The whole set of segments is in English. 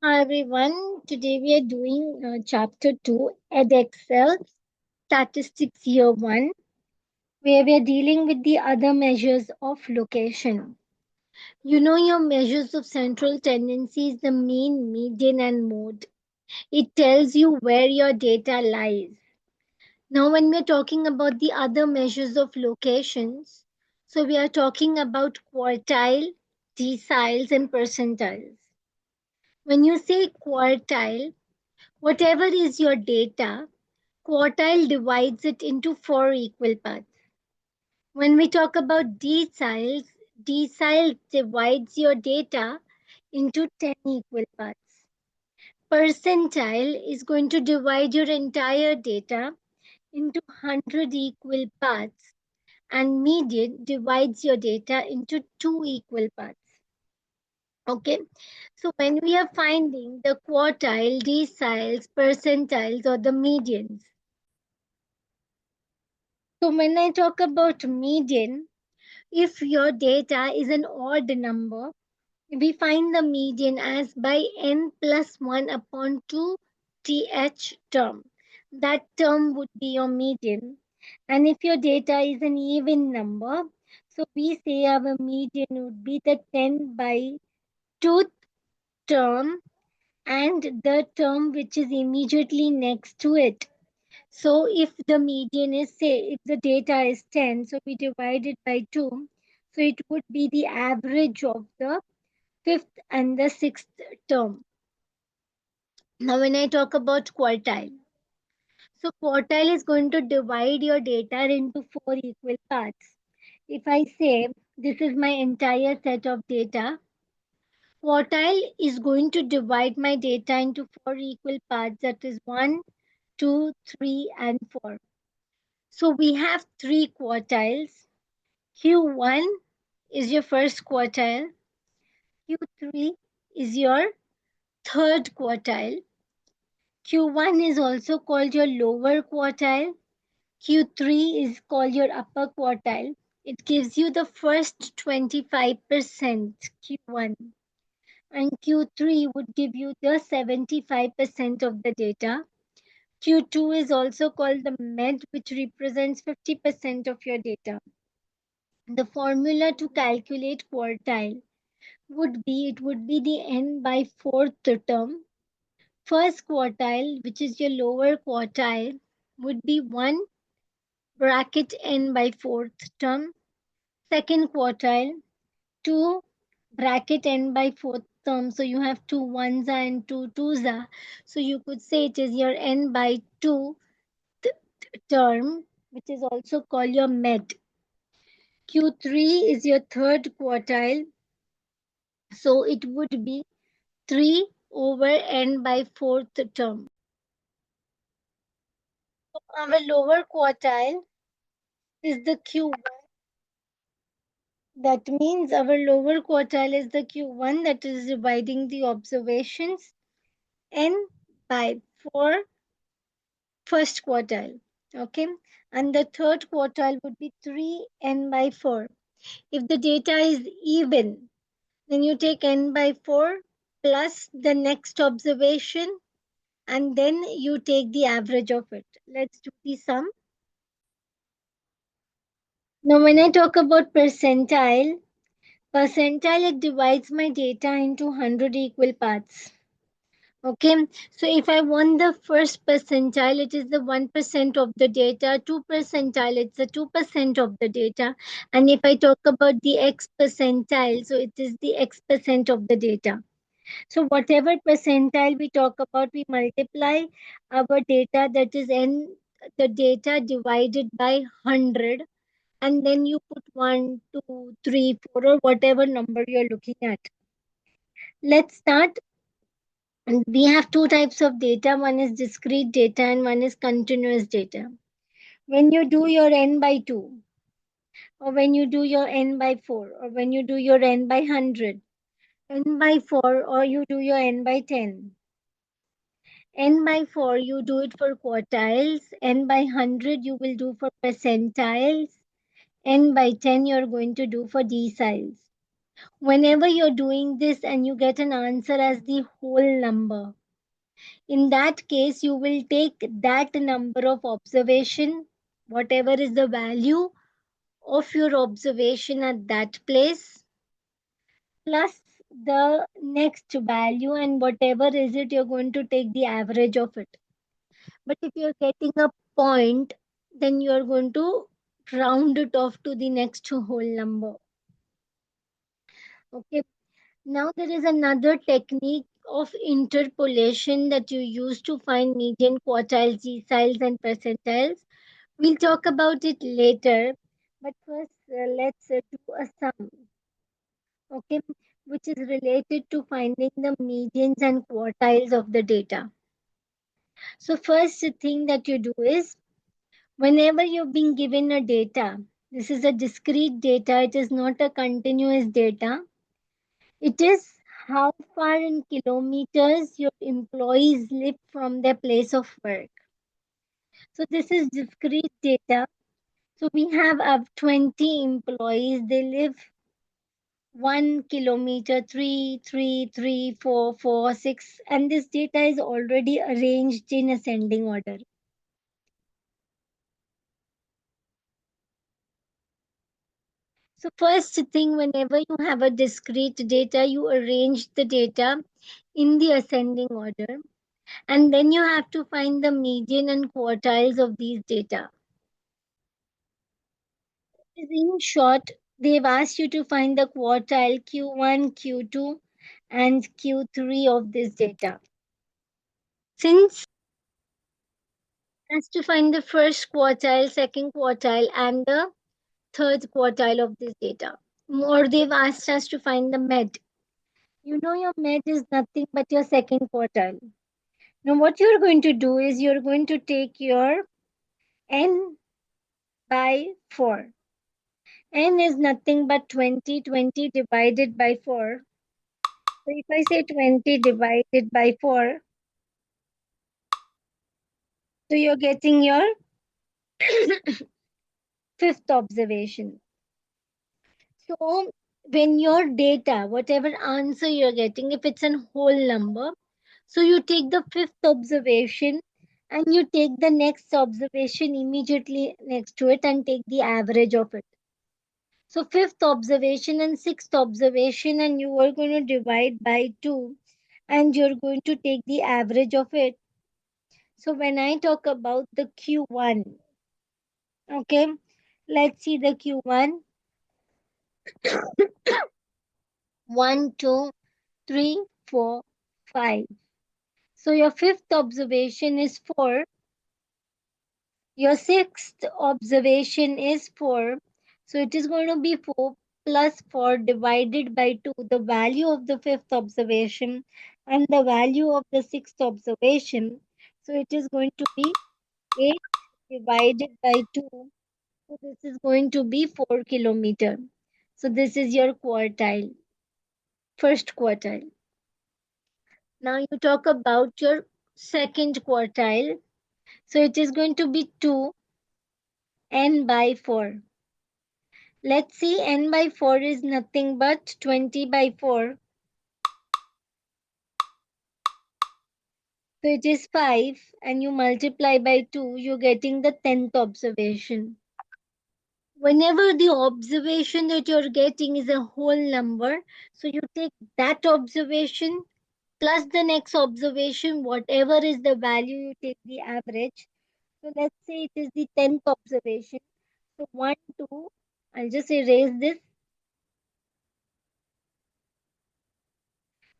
Hi everyone, today we are doing chapter 2, EdXL, Statistics Year 1, where we are dealing with the other measures of location. You know your measures of central tendencies, the mean, median and mode. It tells you where your data lies. Now when we are talking about the other measures of locations, so we are talking about quartile, deciles and percentiles. When you say quartile, whatever is your data, quartile divides it into 4 equal parts. When we talk about deciles, decile divides your data into 10 equal parts. Percentile is going to divide your entire data into 100 equal parts, and median divides your data into 2 equal parts. Okay, so when we are finding the quartile, deciles, percentiles, or the medians, so when I talk about median, if your data is an odd number, we find the median as by n plus 1 upon 2 th term. That term would be your median. And if your data is an even number, so we say our median would be the 10 by 2th term and the term which is immediately next to it. So if the median is, say, if the data is 10, so we divide it by 2. So it would be the average of the 5th and the 6th term. Now when I talk about quartile, so quartile is going to divide your data into 4 equal parts. If I say this is my entire set of data, quartile is going to divide my data into 4 equal parts, that is 1, 2, 3, and 4. So we have 3 quartiles. Q1 is your first quartile. Q3 is your third quartile. Q1 is also called your lower quartile. Q3 is called your upper quartile. It gives you the first 25% Q1. And Q3 would give you the 75% of the data. Q2 is also called the med, which represents 50% of your data. The formula to calculate quartile it would be the n by 4th term. First quartile, which is your lower quartile, would be 1 bracket n by 4th term. Second quartile, 2 bracket n by 4th term. So you have 2 ones and 2 twos. So you could say it is your n by 2 term, which is also called your med. Q3 is your third quartile. So it would be 3 over n by 4th term. So our lower quartile is the Q1. That means our lower quartile is the Q1, that is dividing the observations n by 4 first quartile. Okay. And the third quartile would be 3 n by 4. If the data is even, then you take n by 4 plus the next observation and then you take the average of it. Let's do the sum. Now, when I talk about percentile, it divides my data into 100 equal parts. Okay, so if I want the first percentile, it is the 1% of the data, 2 percentile, it's the 2% of the data. And if I talk about the X percentile, so it is the X% of the data. So whatever percentile we talk about, we multiply our data, that is n, the data divided by 100, and then you put 1, 2, 3, 4, or whatever number you're looking at. Let's start. We have 2 types of data. One is discrete data and one is continuous data. When you do your n by 2, or when you do your n by 4, or when you do your n by 100, n by 4, or you do your n by 10. N by 4, you do it for quartiles. N by 100, you will do for percentiles. N by 10, you're going to do for deciles. Whenever you're doing this and you get an answer as the whole number, in that case, you will take that number of observation, whatever is the value of your observation at that place, plus the next value, and whatever is it, you're going to take the average of it. But if you're getting a point, then you're going to round it off to the next whole number. Okay. Now there is another technique of interpolation that you use to find median, quartiles, deciles, and percentiles. We'll talk about it later, but first let's do a sum, okay, which is related to finding the medians and quartiles of the data. So first thing that you do is, whenever you've been given a data, this is a discrete data, it is not a continuous data. It is how far in kilometers your employees live from their place of work. So this is discrete data. So we have 20 employees. They live 1 kilometer, 3, 3, 3, 4, 4, 6, and this data is already arranged in ascending order. So first thing, whenever you have a discrete data, you arrange the data in the ascending order, and then you have to find the median and quartiles of these data. In short, they've asked you to find the quartile Q1, Q2, and Q3 of this data. Since it has to find the first quartile, second quartile, and the third quartile of this data. Or they've asked us to find the med. You know your med is nothing but your second quartile. Now what you're going to do is you're going to take your n by 4. N is nothing but 20, 20 divided by 4. So if I say 20 divided by 4, so you're getting your fifth observation. So when your data, whatever answer you're getting, if it's a whole number, so you take the fifth observation and you take the next observation immediately next to it and take the average of it. So fifth observation and sixth observation, and you are going to divide by 2 and you're going to take the average of it. So when I talk about the Q1, okay, let's see the Q1. 1, 2, 3, 4, 5. So your fifth observation is 4. Your sixth observation is 4. So it is going to be 4 plus 4 divided by 2, the value of the fifth observation and the value of the sixth observation. So it is going to be 8 divided by 2. So this is going to be 4 kilometer. So this is your quartile, first quartile. Now you talk about your second quartile. So it is going to be 2 n by 4. Let's see, n by 4 is nothing but 20 by 4. So it is 5 and you multiply by 2, you're getting the 10th observation. Whenever the observation that you're getting is a whole number, so you take that observation plus the next observation, whatever is the value, you take the average. So let's say it is the 10th observation. So 1, 2, I'll just erase this.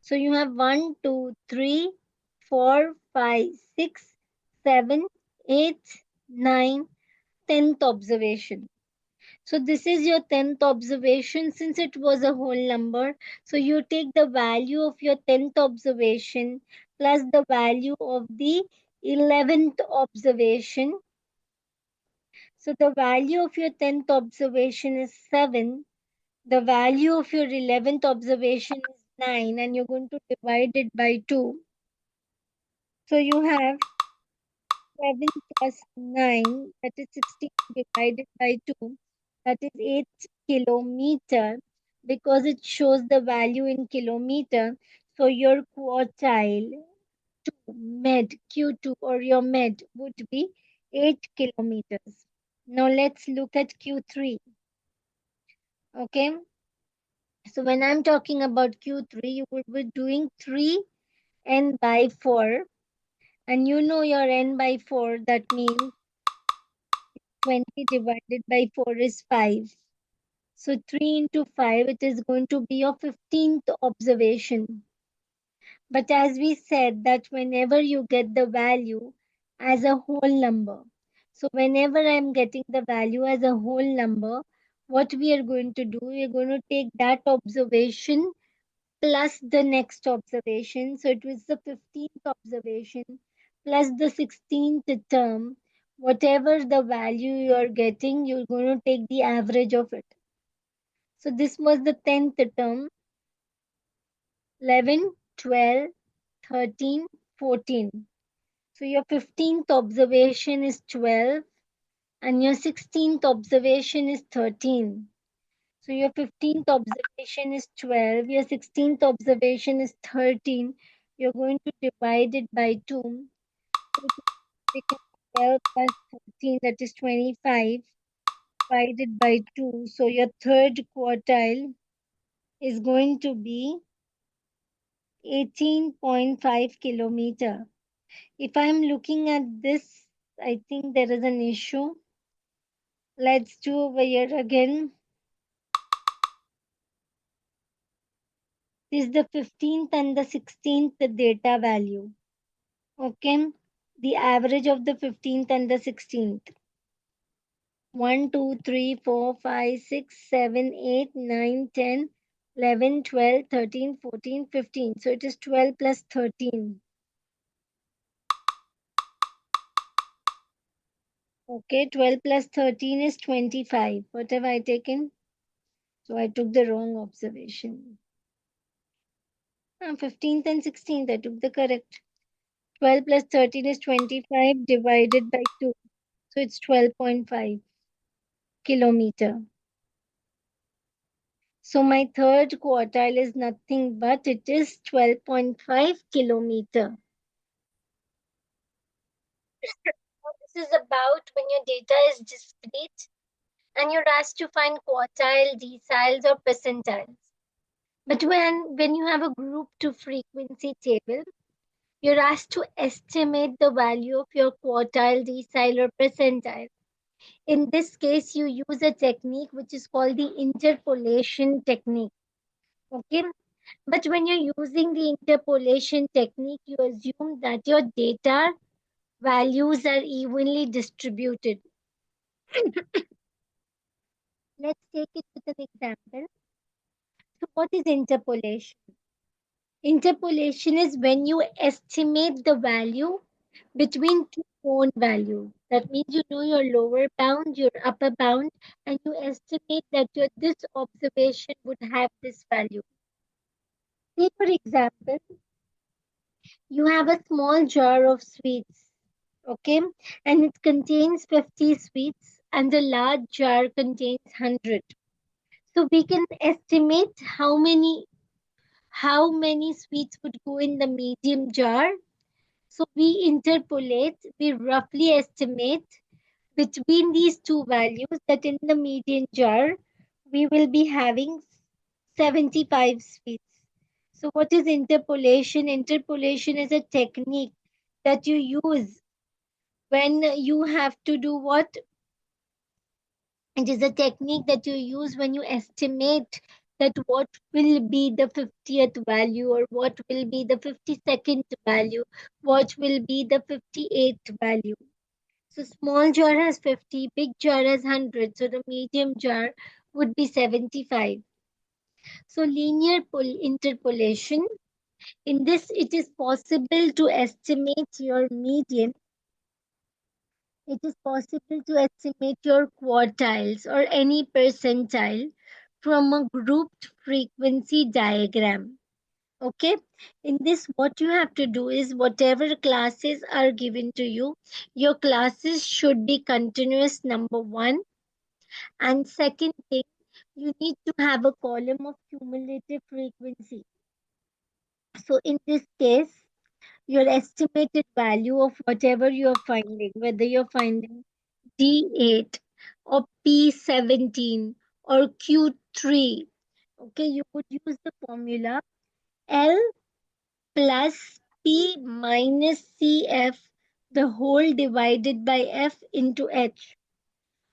So you have 1, 2, 3, 4, 5, 6, 7, 8, 9, 10th observation. So this is your 10th observation since it was a whole number. So you take the value of your 10th observation plus the value of the 11th observation. So the value of your 10th observation is 7. The value of your 11th observation is 9, and you're going to divide it by 2. So you have 7 plus 9, that is 16 divided by 2, that is 8 kilometer. because it shows the value in kilometer. So your quartile med Q2 or your med would be 8 kilometers. Now let's look at Q3. Okay. So when I'm talking about Q3, you would be doing 3n by 4. And you know your n by 4, that means 20 divided by 4 is 5. So 3 into 5, it is going to be your 15th observation. But as we said that whenever you get the value as a whole number, so whenever I'm getting the value as a whole number, what we are going to do, we are going to take that observation plus the next observation. So it was the 15th observation plus the 16th term. Whatever the value you're getting, you're going to take the average of it. So this was the 10th term, 11, 12, 13, 14. So your 15th observation is 12 and your 16th observation is 13. So your 15th observation is 12, your 16th observation is 13. You're going to divide it by 2. So it will become 12 plus 13, that is 25, divided by 2. So your third quartile is going to be 18.5 kilometer. If I'm looking at this, I think there is an issue. Let's do over here again. This is the 15th and the 16th data value. Okay, the average of the 15th and the 16th. 1, 2, 3, 4, 5, 6, 7, 8, 9, 10, 11, 12, 13, 14, 15. So it is 12 plus 13. Okay, 12 plus 13 is 25. What have I taken? So I took the wrong observation. 15th and 16th, I took the correct. 12 plus 13 is 25 divided by 2. So it's 12.5 kilometer. So my third quartile is nothing but it is 12.5 kilometer. This is about when your data is discrete and you're asked to find quartile, deciles, or percentiles. But when you have a group to frequency table, you're asked to estimate the value of your quartile, decile, or percentile. In this case, you use a technique which is called the interpolation technique. Okay. But when you're using the interpolation technique, you assume that your data values are evenly distributed. Let's take it with an example. So, what is interpolation? Interpolation is when you estimate the value between two known values. That means you know your lower bound, your upper bound, and you estimate that this observation would have this value. Say, for example, you have a small jar of sweets, okay, and it contains 50 sweets, and the large jar contains 100. So we can estimate how many sweets would go in the medium jar. So we interpolate, we roughly estimate between these two values that in the median jar, we will be having 75 sweets. So what is interpolation? Interpolation is a technique that you use when you have to do what? It is a technique that you use when you estimate that what will be the 50th value or what will be the 52nd value, what will be the 58th value. So small jar has 50, big jar has 100, so the medium jar would be 75. So linear interpolation, in this it is possible to estimate your median. It is possible to estimate your quartiles or any percentile from a grouped frequency diagram. Okay, in this, what you have to do is whatever classes are given to you, your classes should be continuous, number one. And second thing, you need to have a column of cumulative frequency. So in this case, your estimated value of whatever you're finding, whether you're finding D8 or P17 or Q3, okay, you would use the formula L plus P minus CF, the whole divided by F into H,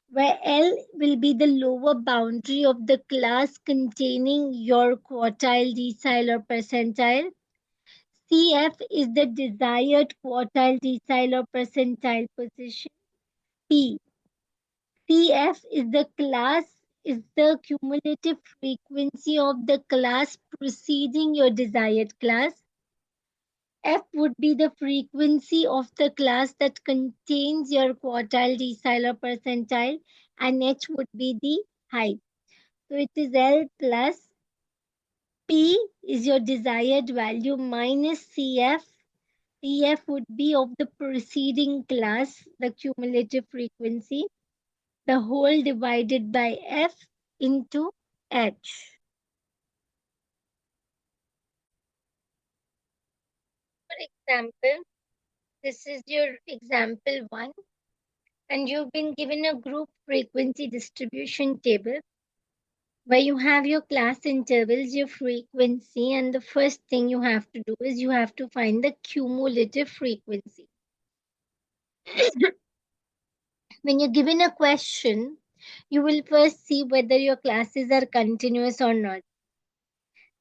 where L will be the lower boundary of the class containing your quartile, decile, or percentile. CF is the desired quartile, decile, or percentile position. P. CF is the cumulative frequency of the class preceding your desired class. F would be the frequency of the class that contains your quartile, decile, or percentile, and H would be the height. So it is L plus P is your desired value minus CF. CF would be of the preceding class, the cumulative frequency, the whole divided by F into H. For example, this is your example 1, and you've been given a group frequency distribution table where you have your class intervals, your frequency, and the first thing you have to do is you have to find the cumulative frequency. When you're given a question, you will first see whether your classes are continuous or not.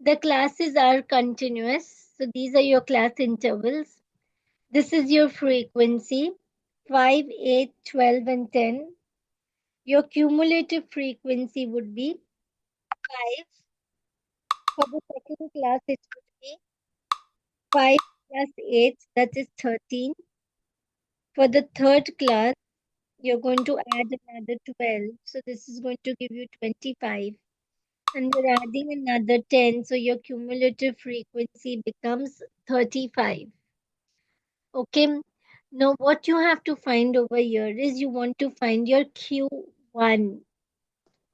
The classes are continuous, so these are your class intervals. This is your frequency 5, 8, 12, and 10. Your cumulative frequency would be 5. For the second class, it would be 5 plus 8, that is 13. For the third class, you're going to add another 12. So this is going to give you 25. And you're adding another 10. So your cumulative frequency becomes 35. Okay. Now what you have to find over here is you want to find your Q1.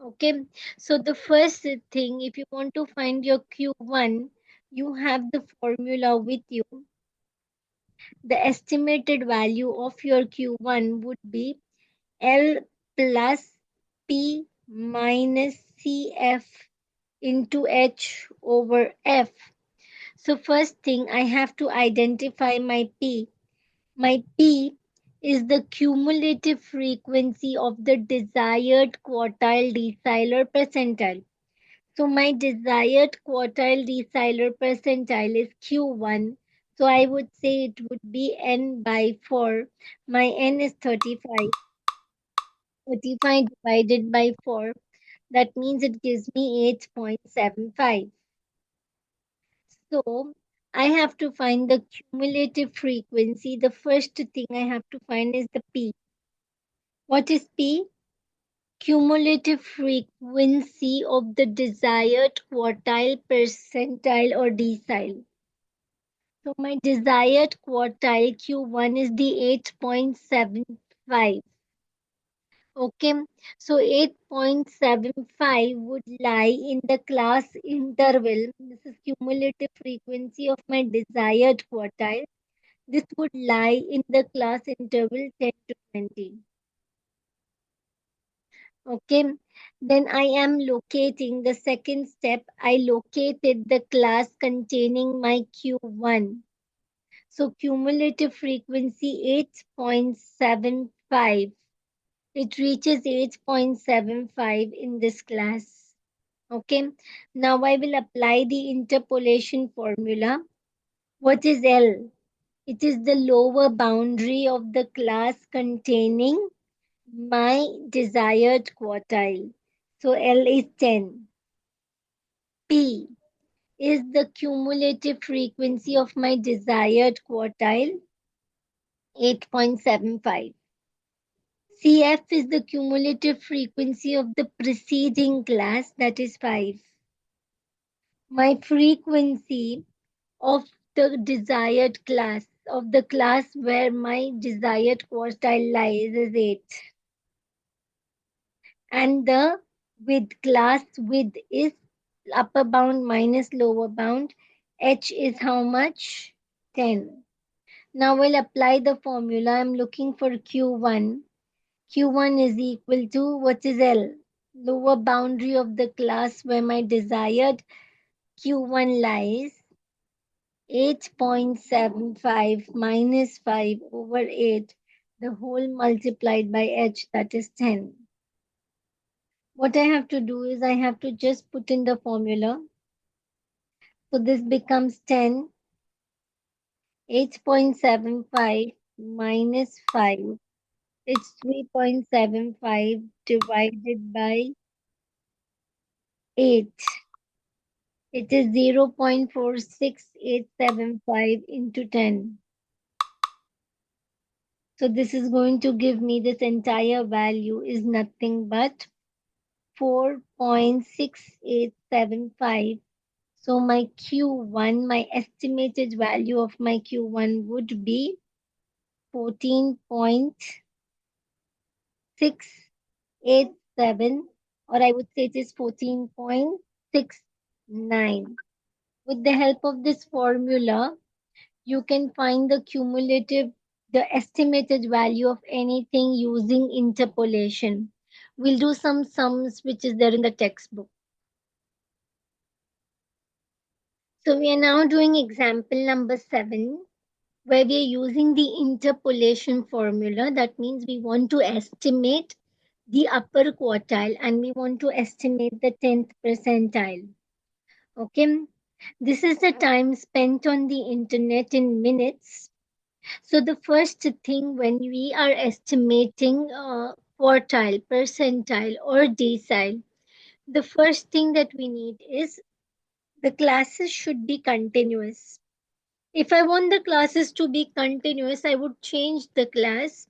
Okay. So the first thing, if you want to find your Q1, you have the formula with you. The estimated value of your Q1 would be L plus P minus CF into H over F. So first thing, I have to identify my P. My P is the cumulative frequency of the desired quartile, decile, or percentile. So my desired quartile, decile, or percentile is Q1. So I would say it would be N by 4. My N is 35. 35 divided by 4. That means it gives me 8.75. So I have to find the cumulative frequency. The first thing I have to find is the P. What is P? Cumulative frequency of the desired quartile, percentile, or decile. So my desired quartile Q1 is the 8.75. Okay, so 8.75 would lie in the class interval. This is cumulative frequency of my desired quartile. This would lie in the class interval 10 to 20. Okay, then I am locating the second step. I located the class containing my Q1. So cumulative frequency 8.75. It reaches 8.75 in this class. Okay, now I will apply the interpolation formula. What is L? It is the lower boundary of the class containing my desired quartile. So L is 10. P is the cumulative frequency of my desired quartile, 8.75. CF is the cumulative frequency of the preceding class, that is 5. My frequency of the desired class, of the class where my desired quartile lies, is 8. And the with class width is upper bound minus lower bound. H is how much? 10. Now we'll apply the formula. I'm looking for Q1. Q1 is equal to what is L? Lower boundary of the class where my desired Q1 lies. 8.75 minus 5 over 8, the whole multiplied by H, that is 10. What I have to do is I have to just put in the formula. So this becomes 10. 8.75 minus 5. It's 3.75 divided by 8. It is 0.46875 into 10. So this is going to give me this entire value is nothing but 4.6875. So my Q1, my estimated value of my Q1 would be 14.687, or I would say it is 14.69. With the help of this formula, you can find the cumulative, the estimated value of anything using interpolation. We'll do some sums which is there in the textbook. So we are now doing example number 7, where we are using the interpolation formula. That means we want to estimate the upper quartile and we want to estimate the 10th percentile. Okay. This is the time spent on the internet in minutes. So the first thing when we are estimating quartile, percentile, or decile, the first thing that we need is the classes should be continuous. If I want the classes to be continuous, I would change the class.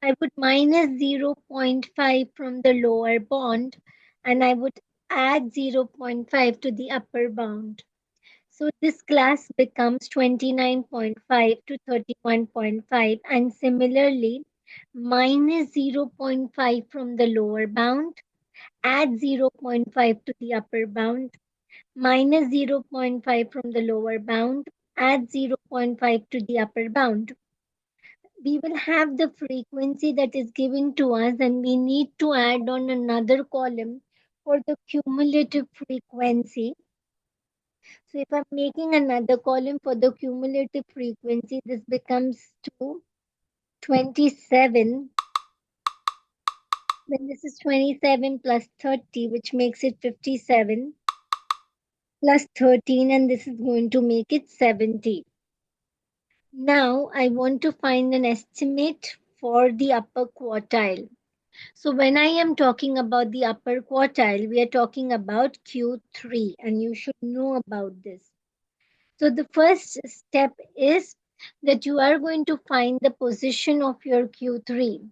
I would minus 0.5 from the lower bound and I would add 0.5 to the upper bound. So this class becomes 29.5 to 31.5, and similarly minus 0.5 from the lower bound, add 0.5 to the upper bound, minus 0.5 from the lower bound, add 0.5 to the upper bound. We will have the frequency that is given to us and we need to add on another column for the cumulative frequency. So if I'm making another column for the cumulative frequency, this becomes 27. Then this is 27 plus 30, which makes it 57 plus 13, and this is going to make it 70. Now I want to find an estimate for the upper quartile. So when I am talking about the upper quartile, we are talking about Q3, and you should know about this. So the first step is that you are going to find the position of your Q3.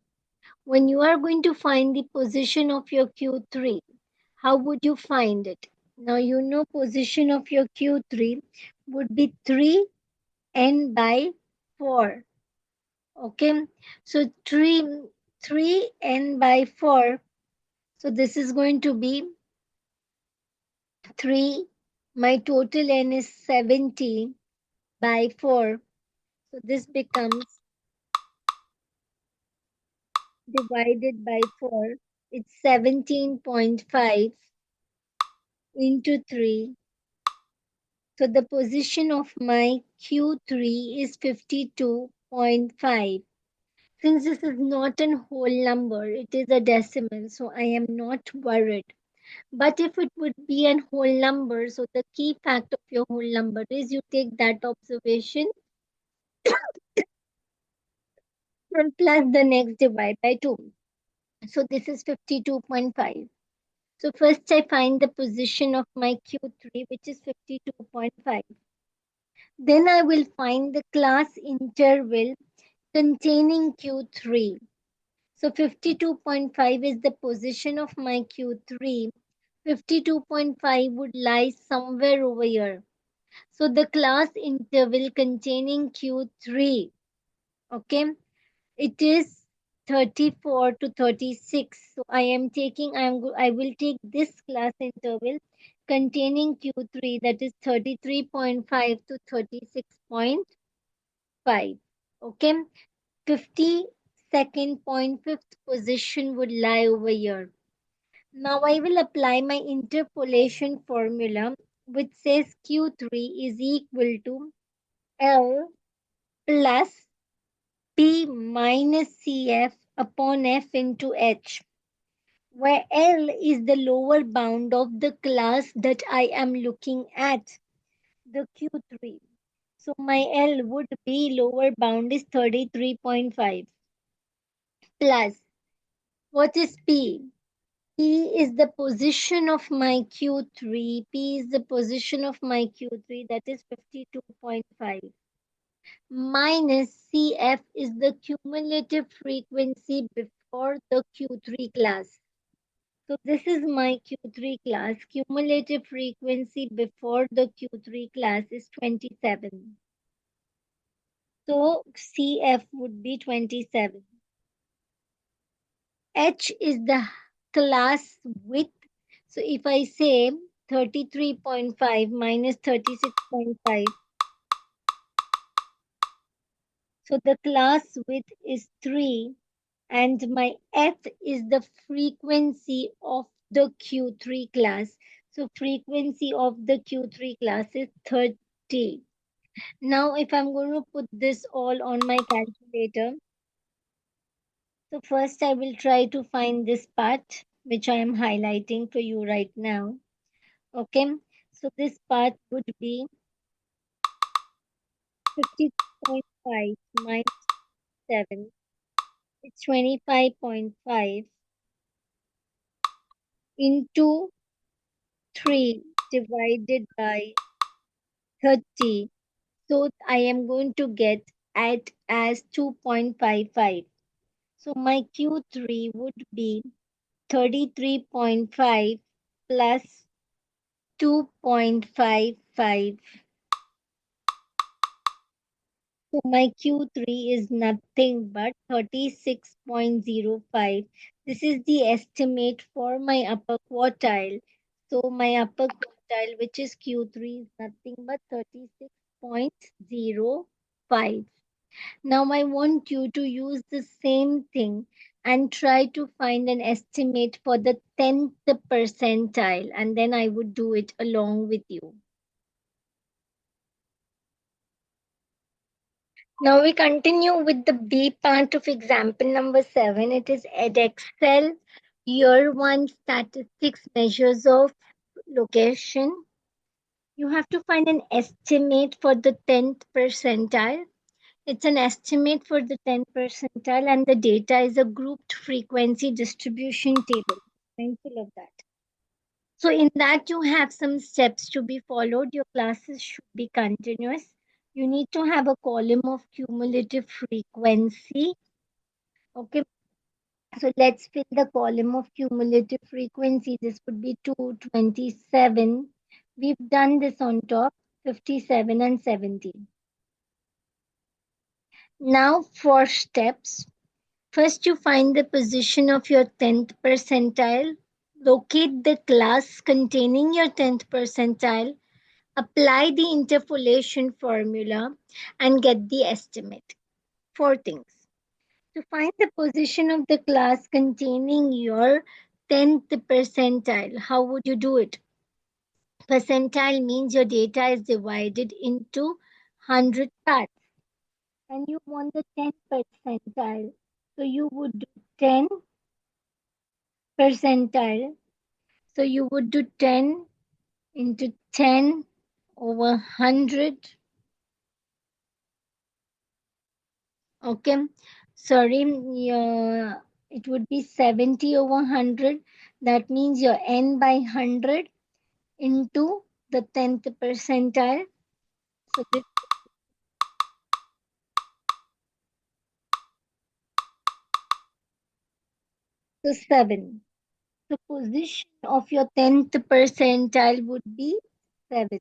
When you are going to find the position of your Q3, how would you find it? Now you know position of your Q3 would be 3n by 4. Okay, so 3n by 4. So this is going to be 3. My total n is 70 by 4. So this becomes divided by 4. It's 17.5 into 3. So the position of my Q3 is 52.5. Since this is not a whole number, it is a decimal, so I am not worried. But if it would be a whole number, so the key fact of your whole number is you take that observation and plus the next divide by 2. So this is 52.5. So first I find the position of my Q3, which is 52.5. Then I will find the class interval containing Q3. So 52.5 is the position of my Q3. 52.5 would lie somewhere over here. So the class interval containing Q3, okay, it is 34 to 36. So I will take this class interval containing Q3, that is 33.5 to 36.5. Okay. 52nd point, fifth position would lie over here. Now I will apply my interpolation formula, which says Q3 is equal to L plus P minus CF upon F into H, where L is the lower bound of the class that I am looking at, the Q3. So my L would be lower bound is 33.5 plus, what is P? P is the position of my Q3. P is the position of my Q3, that is 52.5. Minus CF is the cumulative frequency before the Q3 class. So this is my Q3 class. Cumulative frequency before the Q3 class is 27. So CF would be 27. H is the class width. So if I say 33.5 minus 36.5, so the class width is 3, and my F is the frequency of the Q3 class. So frequency of the Q3 class is 30. Now if I'm going to put this all on my calculator, so first I will try to find this part which I am highlighting for you right now. Okay, so this part would be 50.5 minus 7. It's 25.5 into 3 divided by 30. So I am going to get at as 2.55. So my Q3 would be 33.5 plus 2.55. So my Q3 is nothing but 36.05. This is the estimate for my upper quartile. So my upper quartile, which is Q3, is nothing but 36.05. Now I want you to use the same thing and try to find an estimate for the 10th percentile, and then I would do it along with you. Now we continue with the B part of example number 7. It is Edexcel Year 1 Statistics Measures of Location. You have to find an estimate for the 10th percentile. It's an estimate for the 10th percentile, and the data is a grouped frequency distribution table. Mindful of that. So in that you have some steps to be followed. Your classes should be continuous. You need to have a column of cumulative frequency. Okay, so let's fill the column of cumulative frequency. This would be 227. We've done this on top, 57 and 70. Now for steps. First, you find the position of your 10th percentile. Locate the class containing your 10th percentile. Apply the interpolation formula and get the estimate. 4 things. To find the position of the class containing your 10th percentile, how would you do it? Percentile means your data is divided into 100 parts, and you want the 10th percentile. So you would do 10 percentile. So you would do 10 into 10 over 100. Okay, sorry, it would be 70 over 100. That means your n by 100 into the 10th percentile. So this is 7. The position of your 10th percentile would be 7.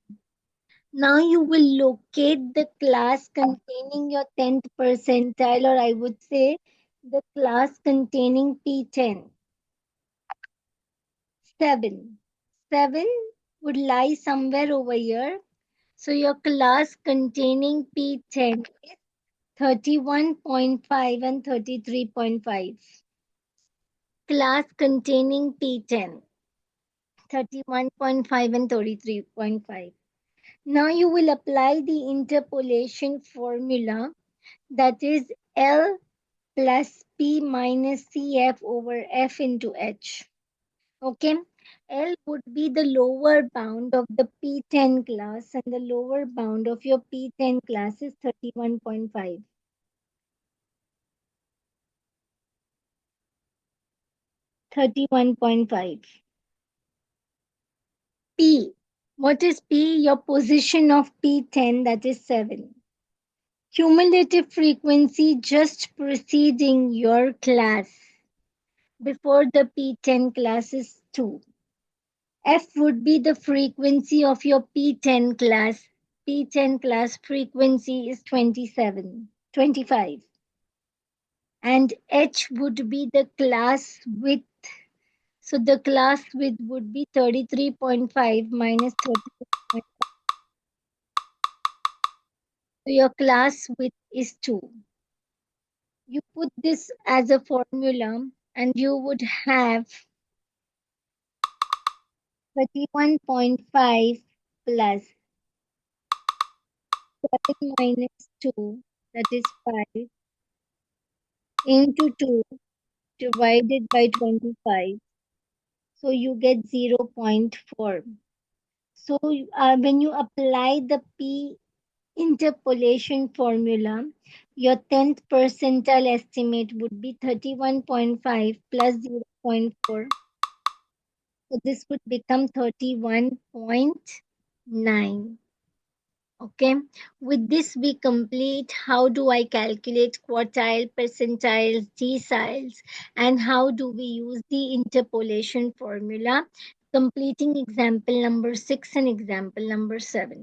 Now you will locate the class containing your 10th percentile, or I would say The class containing P10. 7. 7 would lie somewhere over here. So your class containing P10 is 31.5 and 33.5. Class containing P10, 31.5 and 33.5. Now you will apply the interpolation formula, that is L plus P minus CF over F into H. Okay, L would be the lower bound of the P10 class, and the lower bound of your P10 class is 31.5. 31.5. P. What is P? Your position of P10, that is 7. Cumulative frequency just preceding your class before the P10 class is 2. F would be the frequency of your P10 class. P10 class frequency is 27, 25. And H would be the class width. So the class width would be 33.5 minus 33. So your class width is 2. You put this as a formula and you would have 31.5 plus 7 minus 2, that is 5, into 2 divided by 25. So you get 0.4. So when you apply the P interpolation formula, your 10th percentile estimate would be 31.5 plus 0.4. So this would become 31.9. Okay, with this we complete how do I calculate quartile, percentiles, deciles, and how do we use the interpolation formula, completing example number 6 and example number 7.